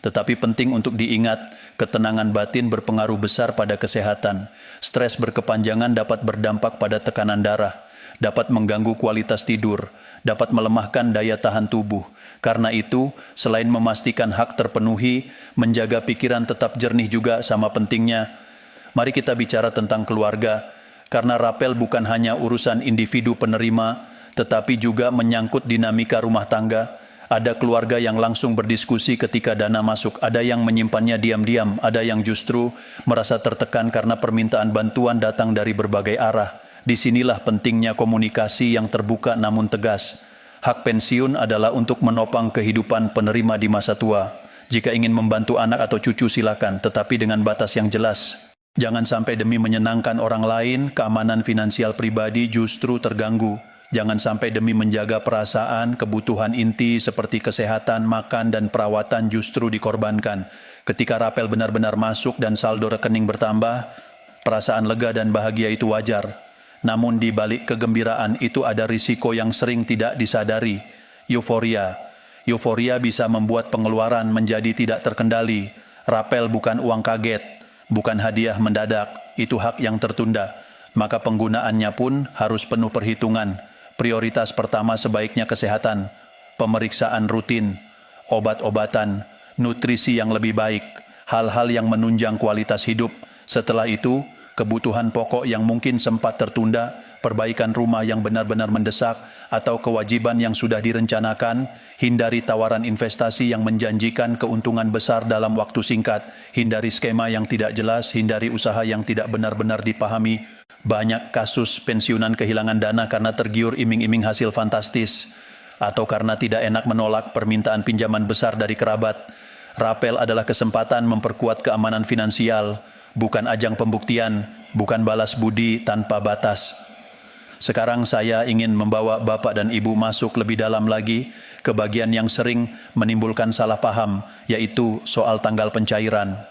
Tetapi penting untuk diingat, ketenangan batin berpengaruh besar pada kesehatan. Stres berkepanjangan dapat berdampak pada tekanan darah, dapat mengganggu kualitas tidur, dapat melemahkan daya tahan tubuh. Karena itu, selain memastikan hak terpenuhi, menjaga pikiran tetap jernih juga sama pentingnya. Mari kita bicara tentang keluarga, karena rapel bukan hanya urusan individu penerima, tetapi juga menyangkut dinamika rumah tangga. Ada keluarga yang langsung berdiskusi ketika dana masuk, ada yang menyimpannya diam-diam, ada yang justru merasa tertekan karena permintaan bantuan datang dari berbagai arah. Disinilah pentingnya komunikasi yang terbuka namun tegas. Hak pensiun adalah untuk menopang kehidupan penerima di masa tua. Jika ingin membantu anak atau cucu silakan, tetapi dengan batas yang jelas. Jangan sampai demi menyenangkan orang lain, keamanan finansial pribadi justru terganggu. Jangan sampai demi menjaga perasaan, kebutuhan inti seperti kesehatan, makan, dan perawatan justru dikorbankan. Ketika rapel benar-benar masuk dan saldo rekening bertambah, perasaan lega dan bahagia itu wajar. Namun di balik kegembiraan itu ada risiko yang sering tidak disadari, euforia. Euforia bisa membuat pengeluaran menjadi tidak terkendali. Rapel bukan uang kaget, bukan hadiah mendadak, itu hak yang tertunda. Maka penggunaannya pun harus penuh perhitungan. Prioritas pertama sebaiknya kesehatan, pemeriksaan rutin, obat-obatan, nutrisi yang lebih baik, hal-hal yang menunjang kualitas hidup. Setelah itu, kebutuhan pokok yang mungkin sempat tertunda, perbaikan rumah yang benar-benar mendesak, atau kewajiban yang sudah direncanakan, hindari tawaran investasi yang menjanjikan keuntungan besar dalam waktu singkat, hindari skema yang tidak jelas, hindari usaha yang tidak benar-benar dipahami. Banyak kasus pensiunan kehilangan dana karena tergiur iming-iming hasil fantastis, atau karena tidak enak menolak permintaan pinjaman besar dari kerabat. Rapel adalah kesempatan memperkuat keamanan finansial, bukan ajang pembuktian, bukan balas budi tanpa batas. Sekarang saya ingin membawa Bapak dan Ibu masuk lebih dalam lagi ke bagian yang sering menimbulkan salah paham, yaitu soal tanggal pencairan.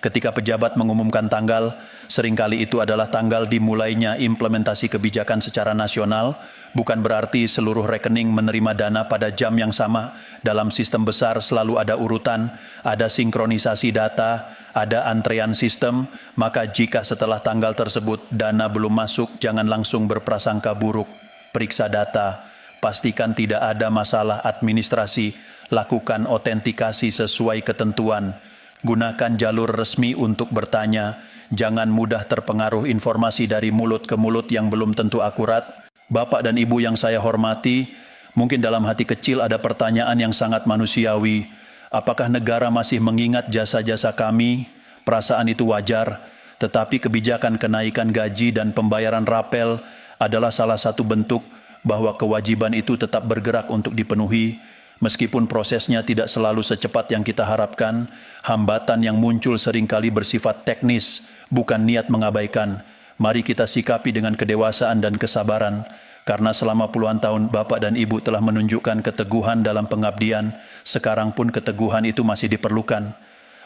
Ketika pejabat mengumumkan tanggal, seringkali itu adalah tanggal dimulainya implementasi kebijakan secara nasional, bukan berarti seluruh rekening menerima dana pada jam yang sama. Dalam sistem besar selalu ada urutan, ada sinkronisasi data, ada antrean sistem, maka jika setelah tanggal tersebut dana belum masuk, jangan langsung berprasangka buruk. Periksa data, pastikan tidak ada masalah administrasi, lakukan autentikasi sesuai ketentuan. Gunakan jalur resmi untuk bertanya, jangan mudah terpengaruh informasi dari mulut ke mulut yang belum tentu akurat. Bapak dan Ibu yang saya hormati, mungkin dalam hati kecil ada pertanyaan yang sangat manusiawi. Apakah negara masih mengingat jasa-jasa kami? Perasaan itu wajar, tetapi kebijakan kenaikan gaji dan pembayaran rapel adalah salah satu bentuk bahwa kewajiban itu tetap bergerak untuk dipenuhi. Meskipun prosesnya tidak selalu secepat yang kita harapkan, hambatan yang muncul seringkali bersifat teknis, bukan niat mengabaikan. Mari kita sikapi dengan kedewasaan dan kesabaran, karena selama puluhan tahun Bapak dan Ibu telah menunjukkan keteguhan dalam pengabdian, sekarang pun keteguhan itu masih diperlukan.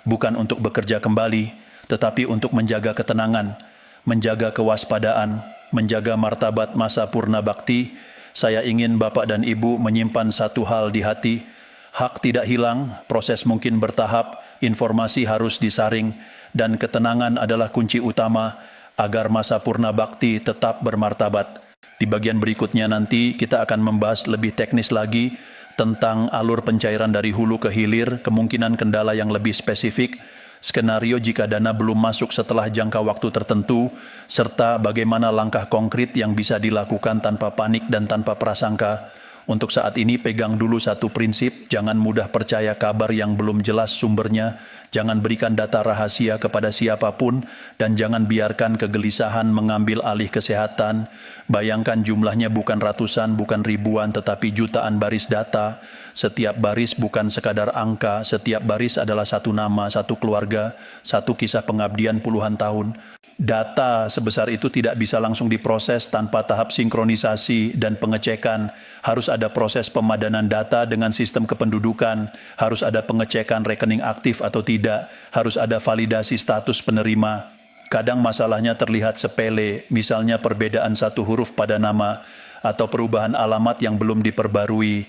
Bukan untuk bekerja kembali, tetapi untuk menjaga ketenangan, menjaga kewaspadaan, menjaga martabat masa purna bakti. Saya ingin Bapak dan Ibu menyimpan satu hal di hati. Hak tidak hilang, proses mungkin bertahap, informasi harus disaring, dan ketenangan adalah kunci utama agar masa purna bakti tetap bermartabat. Di bagian berikutnya nanti kita akan membahas lebih teknis lagi tentang alur pencairan dari hulu ke hilir, kemungkinan kendala yang lebih spesifik, skenario jika dana belum masuk setelah jangka waktu tertentu, serta bagaimana langkah konkret yang bisa dilakukan tanpa panik dan tanpa prasangka. Untuk saat ini pegang dulu satu prinsip, jangan mudah percaya kabar yang belum jelas sumbernya, jangan berikan data rahasia kepada siapapun, dan jangan biarkan kegelisahan mengambil alih kesehatan. Bayangkan jumlahnya bukan ratusan, bukan ribuan, tetapi jutaan baris data. Setiap baris bukan sekadar angka, setiap baris adalah satu nama, satu keluarga, satu kisah pengabdian puluhan tahun. Data sebesar itu tidak bisa langsung diproses tanpa tahap sinkronisasi dan pengecekan. Harus ada proses pemadanan data dengan sistem kependudukan, harus ada pengecekan rekening aktif atau tidak, harus ada validasi status penerima. Kadang masalahnya terlihat sepele, misalnya perbedaan satu huruf pada nama, atau perubahan alamat yang belum diperbarui.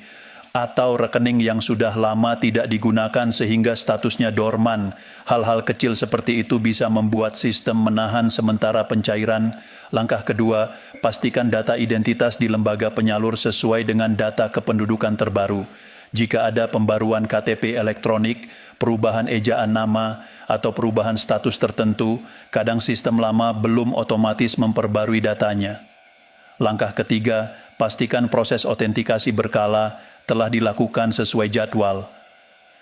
atau rekening yang sudah lama tidak digunakan sehingga statusnya dorman. Hal-hal kecil seperti itu bisa membuat sistem menahan sementara pencairan. Langkah kedua, pastikan data identitas di lembaga penyalur sesuai dengan data kependudukan terbaru. Jika ada pembaruan KTP elektronik, perubahan ejaan nama, atau perubahan status tertentu, kadang sistem lama belum otomatis memperbarui datanya. Langkah ketiga, pastikan proses autentikasi berkala telah dilakukan sesuai jadwal.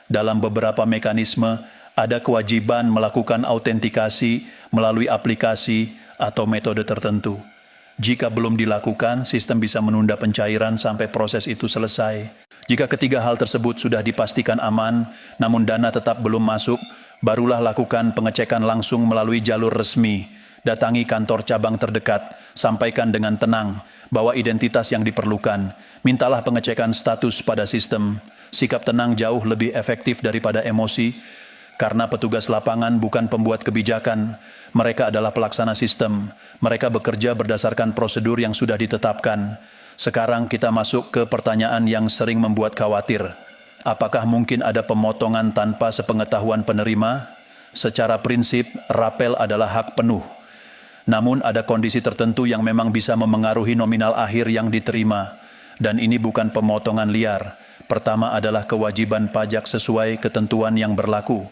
Dalam beberapa mekanisme, ada kewajiban melakukan autentikasi melalui aplikasi atau metode tertentu. Jika belum dilakukan, sistem bisa menunda pencairan sampai proses itu selesai. Jika ketiga hal tersebut sudah dipastikan aman, namun dana tetap belum masuk, barulah lakukan pengecekan langsung melalui jalur resmi. Datangi kantor cabang terdekat, sampaikan dengan tenang bahwa identitas yang diperlukan. Mintalah pengecekan status pada sistem. Sikap tenang jauh lebih efektif daripada emosi, karena petugas lapangan bukan pembuat kebijakan. Mereka adalah pelaksana sistem. Mereka bekerja berdasarkan prosedur yang sudah ditetapkan. Sekarang kita masuk ke pertanyaan yang sering membuat khawatir. Apakah mungkin ada pemotongan tanpa sepengetahuan penerima? Secara prinsip, rapel adalah hak penuh. Namun ada kondisi tertentu yang memang bisa memengaruhi nominal akhir yang diterima. Dan ini bukan pemotongan liar. Pertama adalah kewajiban pajak sesuai ketentuan yang berlaku.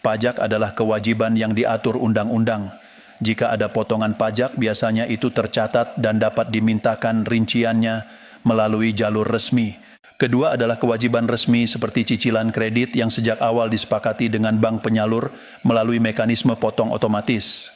Pajak adalah kewajiban yang diatur undang-undang. Jika ada potongan pajak, biasanya itu tercatat dan dapat dimintakan rinciannya melalui jalur resmi. Kedua adalah kewajiban resmi seperti cicilan kredit yang sejak awal disepakati dengan bank penyalur melalui mekanisme potong otomatis.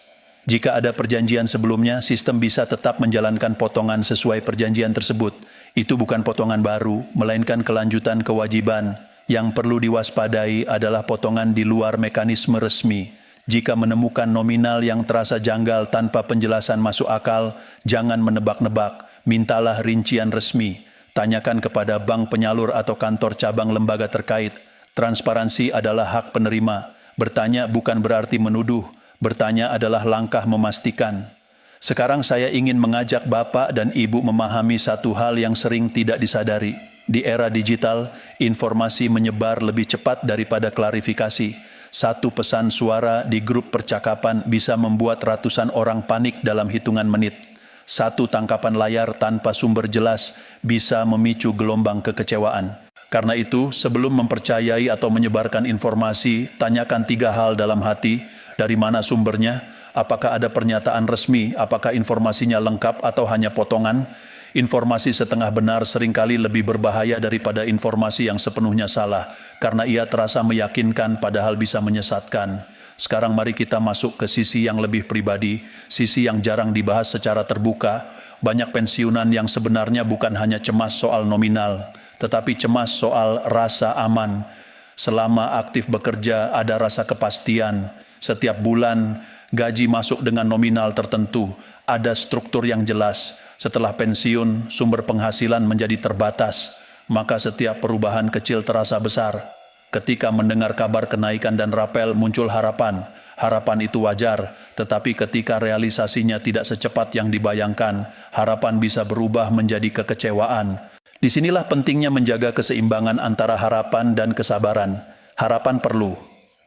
Jika ada perjanjian sebelumnya, sistem bisa tetap menjalankan potongan sesuai perjanjian tersebut. Itu bukan potongan baru, melainkan kelanjutan kewajiban. Yang perlu diwaspadai adalah potongan di luar mekanisme resmi. Jika menemukan nominal yang terasa janggal tanpa penjelasan masuk akal, jangan menebak-nebak, mintalah rincian resmi. Tanyakan kepada bank penyalur atau kantor cabang lembaga terkait. Transparansi adalah hak penerima. Bertanya bukan berarti menuduh. Bertanya adalah langkah memastikan. Sekarang saya ingin mengajak Bapak dan Ibu memahami satu hal yang sering tidak disadari. Di era digital, informasi menyebar lebih cepat daripada klarifikasi. Satu pesan suara di grup percakapan bisa membuat ratusan orang panik dalam hitungan menit. Satu tangkapan layar tanpa sumber jelas bisa memicu gelombang kekecewaan. Karena itu, sebelum mempercayai atau menyebarkan informasi, tanyakan 3 hal dalam hati. Dari mana sumbernya? Apakah ada pernyataan resmi? Apakah informasinya lengkap atau hanya potongan? Informasi setengah benar seringkali lebih berbahaya daripada informasi yang sepenuhnya salah, karena ia terasa meyakinkan padahal bisa menyesatkan. Sekarang mari kita masuk ke sisi yang lebih pribadi, sisi yang jarang dibahas secara terbuka. Banyak pensiunan yang sebenarnya bukan hanya cemas soal nominal, tetapi cemas soal rasa aman. Selama aktif bekerja ada rasa kepastian. Setiap bulan gaji masuk dengan nominal tertentu, ada struktur yang jelas. Setelah pensiun, sumber penghasilan menjadi terbatas, maka setiap perubahan kecil terasa besar. Ketika mendengar kabar kenaikan dan rapel muncul harapan. Harapan itu wajar, tetapi ketika realisasinya tidak secepat yang dibayangkan, harapan bisa berubah menjadi kekecewaan. Disinilah pentingnya menjaga keseimbangan antara harapan dan kesabaran. Harapan perlu,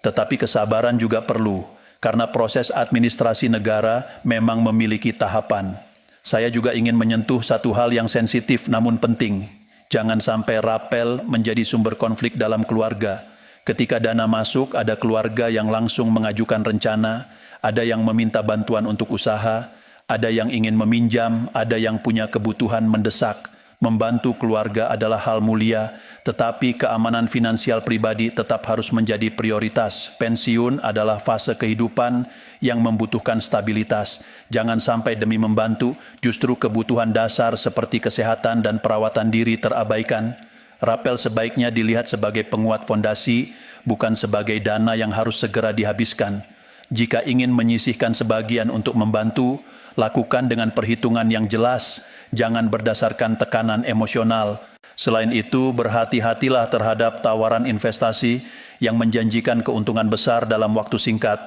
tetapi kesabaran juga perlu, karena proses administrasi negara memang memiliki tahapan. Saya juga ingin menyentuh satu hal yang sensitif namun penting. Jangan sampai rapel menjadi sumber konflik dalam keluarga. Ketika dana masuk, ada keluarga yang langsung mengajukan rencana, ada yang meminta bantuan untuk usaha, ada yang ingin meminjam, ada yang punya kebutuhan mendesak. Membantu keluarga adalah hal mulia, tetapi keamanan finansial pribadi tetap harus menjadi prioritas. Pensiun adalah fase kehidupan yang membutuhkan stabilitas. Jangan sampai demi membantu, justru kebutuhan dasar seperti kesehatan dan perawatan diri terabaikan. Rapel sebaiknya dilihat sebagai penguat fondasi, bukan sebagai dana yang harus segera dihabiskan. Jika ingin menyisihkan sebagian untuk membantu, lakukan dengan perhitungan yang jelas, jangan berdasarkan tekanan emosional. Selain itu, berhati-hatilah terhadap tawaran investasi yang menjanjikan keuntungan besar dalam waktu singkat.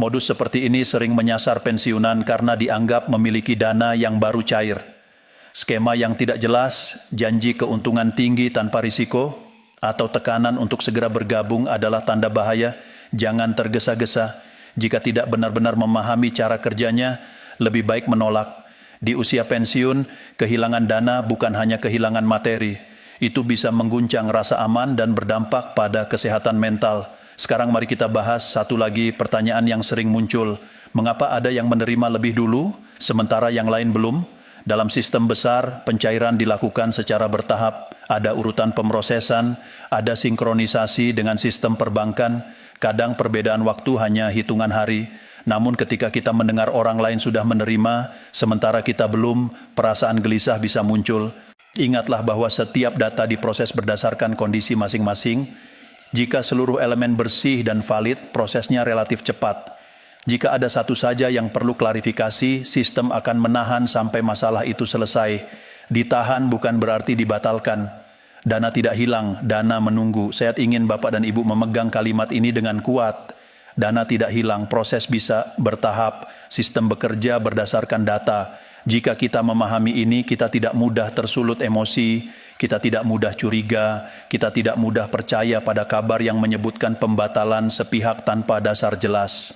Modus seperti ini sering menyasar pensiunan karena dianggap memiliki dana yang baru cair. Skema yang tidak jelas, janji keuntungan tinggi tanpa risiko, atau tekanan untuk segera bergabung adalah tanda bahaya. Jangan tergesa-gesa. Jika tidak benar-benar memahami cara kerjanya, lebih baik menolak. Di usia pensiun, kehilangan dana bukan hanya kehilangan materi. Itu bisa mengguncang rasa aman dan berdampak pada kesehatan mental. Sekarang mari kita bahas satu lagi pertanyaan yang sering muncul. Mengapa ada yang menerima lebih dulu, sementara yang lain belum? Dalam sistem besar, pencairan dilakukan secara bertahap. Ada urutan pemrosesan, ada sinkronisasi dengan sistem perbankan. Kadang perbedaan waktu hanya hitungan hari. Namun ketika kita mendengar orang lain sudah menerima, sementara kita belum, perasaan gelisah bisa muncul. Ingatlah bahwa setiap data diproses berdasarkan kondisi masing-masing. Jika seluruh elemen bersih dan valid, prosesnya relatif cepat. Jika ada satu saja yang perlu klarifikasi, sistem akan menahan sampai masalah itu selesai. Ditahan bukan berarti dibatalkan. Dana tidak hilang, dana menunggu. Saya ingin Bapak dan Ibu memegang kalimat ini dengan kuat. Dana tidak hilang, proses bisa bertahap. Sistem bekerja berdasarkan data. Jika kita memahami ini, kita tidak mudah tersulut emosi, kita tidak mudah curiga, kita tidak mudah percaya pada kabar yang menyebutkan pembatalan sepihak tanpa dasar jelas.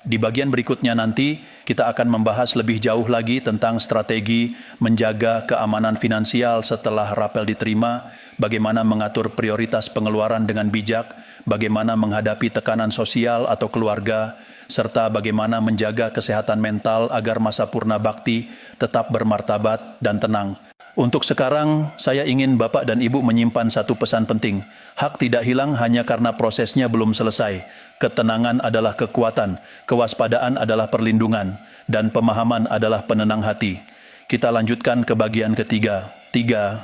Di bagian berikutnya nanti, kita akan membahas lebih jauh lagi tentang strategi menjaga keamanan finansial setelah rapel diterima, bagaimana mengatur prioritas pengeluaran dengan bijak, bagaimana menghadapi tekanan sosial atau keluarga, serta bagaimana menjaga kesehatan mental agar masa purna bakti tetap bermartabat dan tenang. Untuk sekarang, saya ingin Bapak dan Ibu menyimpan satu pesan penting. Hak tidak hilang hanya karena prosesnya belum selesai. Ketenangan adalah kekuatan, kewaspadaan adalah perlindungan, dan pemahaman adalah penenang hati. Kita lanjutkan ke bagian ketiga.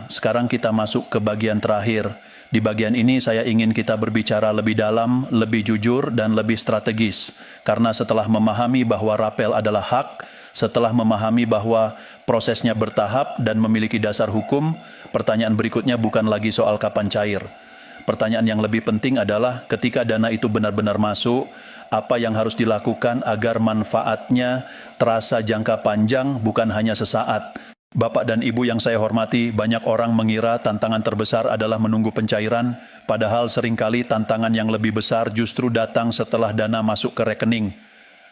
Sekarang kita masuk ke bagian terakhir. Di bagian ini saya ingin kita berbicara lebih dalam, lebih jujur, dan lebih strategis. Karena setelah memahami bahwa rapel adalah hak, setelah memahami bahwa prosesnya bertahap dan memiliki dasar hukum, pertanyaan berikutnya bukan lagi soal kapan cair. Pertanyaan yang lebih penting adalah ketika dana itu benar-benar masuk, apa yang harus dilakukan agar manfaatnya terasa jangka panjang bukan hanya sesaat. Bapak dan Ibu yang saya hormati, banyak orang mengira tantangan terbesar adalah menunggu pencairan, padahal seringkali tantangan yang lebih besar justru datang setelah dana masuk ke rekening.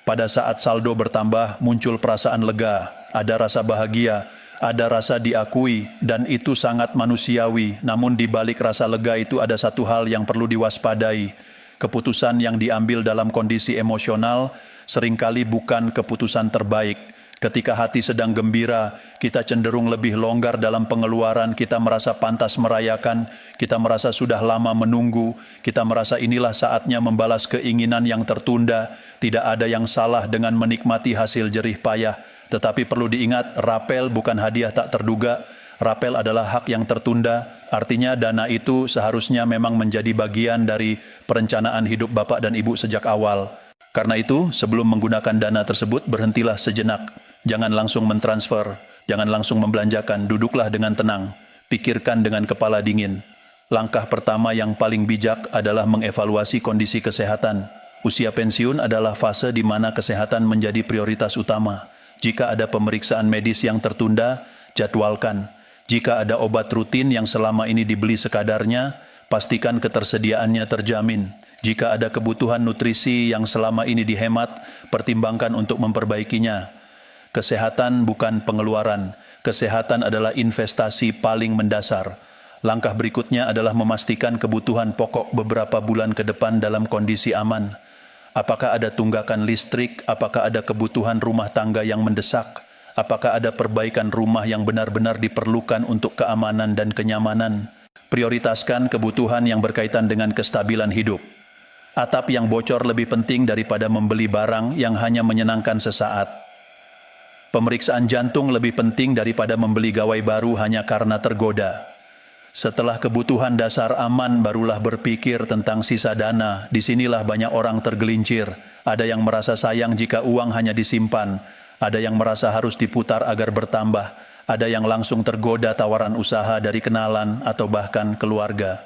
Pada saat saldo bertambah, muncul perasaan lega, ada rasa bahagia, ada rasa diakui, dan itu sangat manusiawi. Namun di balik rasa lega itu ada satu hal yang perlu diwaspadai. Keputusan yang diambil dalam kondisi emosional seringkali bukan keputusan terbaik. Ketika hati sedang gembira, kita cenderung lebih longgar dalam pengeluaran, kita merasa pantas merayakan, kita merasa sudah lama menunggu, kita merasa inilah saatnya membalas keinginan yang tertunda. Tidak ada yang salah dengan menikmati hasil jerih payah. Tetapi perlu diingat, rapel bukan hadiah tak terduga. Rapel adalah hak yang tertunda, artinya dana itu seharusnya memang menjadi bagian dari perencanaan hidup Bapak dan Ibu sejak awal. Karena itu, sebelum menggunakan dana tersebut, berhentilah sejenak. Jangan langsung mentransfer, jangan langsung membelanjakan, duduklah dengan tenang. Pikirkan dengan kepala dingin. Langkah pertama yang paling bijak adalah mengevaluasi kondisi kesehatan. Usia pensiun adalah fase di mana kesehatan menjadi prioritas utama. Jika ada pemeriksaan medis yang tertunda, jadwalkan. Jika ada obat rutin yang selama ini dibeli sekadarnya, pastikan ketersediaannya terjamin. Jika ada kebutuhan nutrisi yang selama ini dihemat, pertimbangkan untuk memperbaikinya. Kesehatan bukan pengeluaran. Kesehatan adalah investasi paling mendasar. Langkah berikutnya adalah memastikan kebutuhan pokok beberapa bulan ke depan dalam kondisi aman. Apakah ada tunggakan listrik? Apakah ada kebutuhan rumah tangga yang mendesak? Apakah ada perbaikan rumah yang benar-benar diperlukan untuk keamanan dan kenyamanan? Prioritaskan kebutuhan yang berkaitan dengan kestabilan hidup. Atap yang bocor lebih penting daripada membeli barang yang hanya menyenangkan sesaat. Pemeriksaan jantung lebih penting daripada membeli gawai baru hanya karena tergoda. Setelah kebutuhan dasar aman, barulah berpikir tentang sisa dana. Disinilah banyak orang tergelincir. Ada yang merasa sayang jika uang hanya disimpan. Ada yang merasa harus diputar agar bertambah. Ada yang langsung tergoda tawaran usaha dari kenalan atau bahkan keluarga.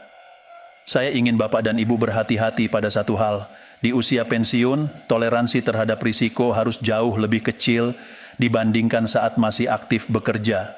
Saya ingin Bapak dan Ibu berhati-hati pada satu hal. Di usia pensiun, toleransi terhadap risiko harus jauh lebih kecil dibandingkan saat masih aktif bekerja.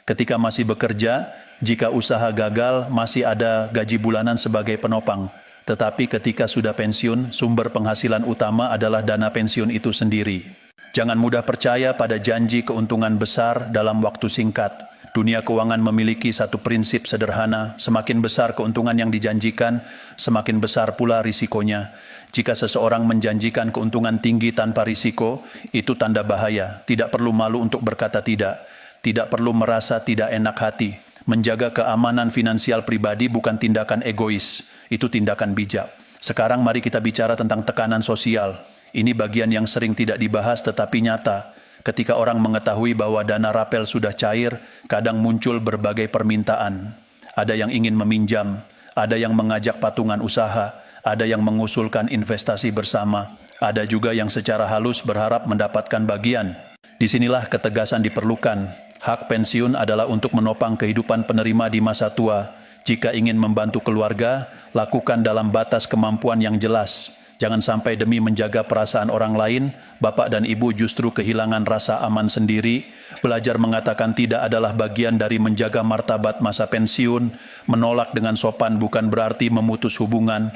Ketika masih bekerja, jika usaha gagal, masih ada gaji bulanan sebagai penopang. Tetapi ketika sudah pensiun, sumber penghasilan utama adalah dana pensiun itu sendiri. Jangan mudah percaya pada janji keuntungan besar dalam waktu singkat. Dunia keuangan memiliki satu prinsip sederhana, semakin besar keuntungan yang dijanjikan, semakin besar pula risikonya. Jika seseorang menjanjikan keuntungan tinggi tanpa risiko, itu tanda bahaya. Tidak perlu malu untuk berkata tidak. Tidak perlu merasa tidak enak hati. Menjaga keamanan finansial pribadi bukan tindakan egois, itu tindakan bijak. Sekarang mari kita bicara tentang tekanan sosial. Ini bagian yang sering tidak dibahas tetapi nyata. Ketika orang mengetahui bahwa dana rapel sudah cair, kadang muncul berbagai permintaan. Ada yang ingin meminjam, ada yang mengajak patungan usaha, ada yang mengusulkan investasi bersama, ada juga yang secara halus berharap mendapatkan bagian. Disinilah ketegasan diperlukan. Hak pensiun adalah untuk menopang kehidupan penerima di masa tua. Jika ingin membantu keluarga, lakukan dalam batas kemampuan yang jelas. Jangan sampai demi menjaga perasaan orang lain, bapak dan ibu justru kehilangan rasa aman sendiri. Belajar mengatakan tidak adalah bagian dari menjaga martabat masa pensiun. Menolak dengan sopan bukan berarti memutus hubungan.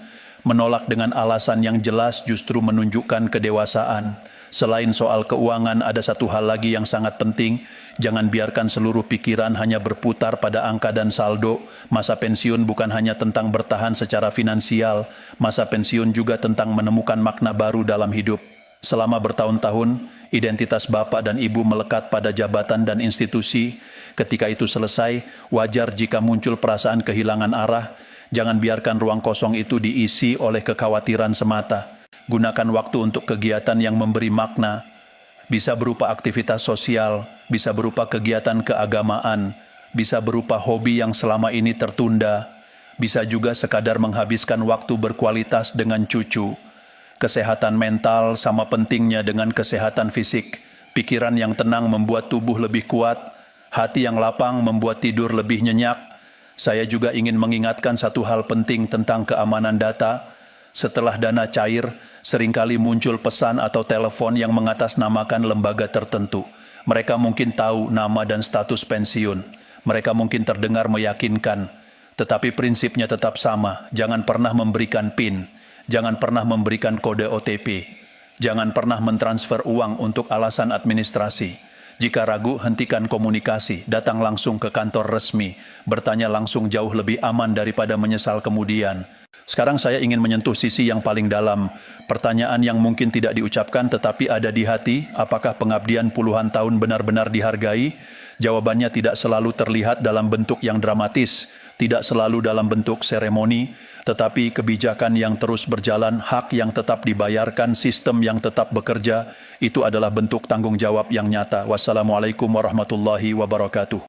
Menolak dengan alasan yang jelas justru menunjukkan kedewasaan. Selain soal keuangan, ada satu hal lagi yang sangat penting. Jangan biarkan seluruh pikiran hanya berputar pada angka dan saldo. Masa pensiun bukan hanya tentang bertahan secara finansial. Masa pensiun juga tentang menemukan makna baru dalam hidup. Selama bertahun-tahun, identitas bapak dan ibu melekat pada jabatan dan institusi. Ketika itu selesai, wajar jika muncul perasaan kehilangan arah. Jangan biarkan ruang kosong itu diisi oleh kekhawatiran semata. Gunakan waktu untuk kegiatan yang memberi makna. Bisa berupa aktivitas sosial, bisa berupa kegiatan keagamaan, bisa berupa hobi yang selama ini tertunda, bisa juga sekadar menghabiskan waktu berkualitas dengan cucu. Kesehatan mental sama pentingnya dengan kesehatan fisik. Pikiran yang tenang membuat tubuh lebih kuat, hati yang lapang membuat tidur lebih nyenyak. Saya juga ingin mengingatkan satu hal penting tentang keamanan data. Setelah dana cair, seringkali muncul pesan atau telepon yang mengatasnamakan lembaga tertentu. Mereka mungkin tahu nama dan status pensiun. Mereka mungkin terdengar meyakinkan. Tetapi prinsipnya tetap sama. Jangan pernah memberikan PIN. Jangan pernah memberikan kode OTP. Jangan pernah mentransfer uang untuk alasan administrasi. Jika ragu, hentikan komunikasi. Datang langsung ke kantor resmi. Bertanya langsung jauh lebih aman daripada menyesal kemudian. Sekarang saya ingin menyentuh sisi yang paling dalam. Pertanyaan yang mungkin tidak diucapkan tetapi ada di hati, apakah pengabdian puluhan tahun benar-benar dihargai? Jawabannya tidak selalu terlihat dalam bentuk yang dramatis, tidak selalu dalam bentuk seremoni, tetapi kebijakan yang terus berjalan, hak yang tetap dibayarkan, sistem yang tetap bekerja, itu adalah bentuk tanggung jawab yang nyata. Wassalamualaikum warahmatullahi wabarakatuh.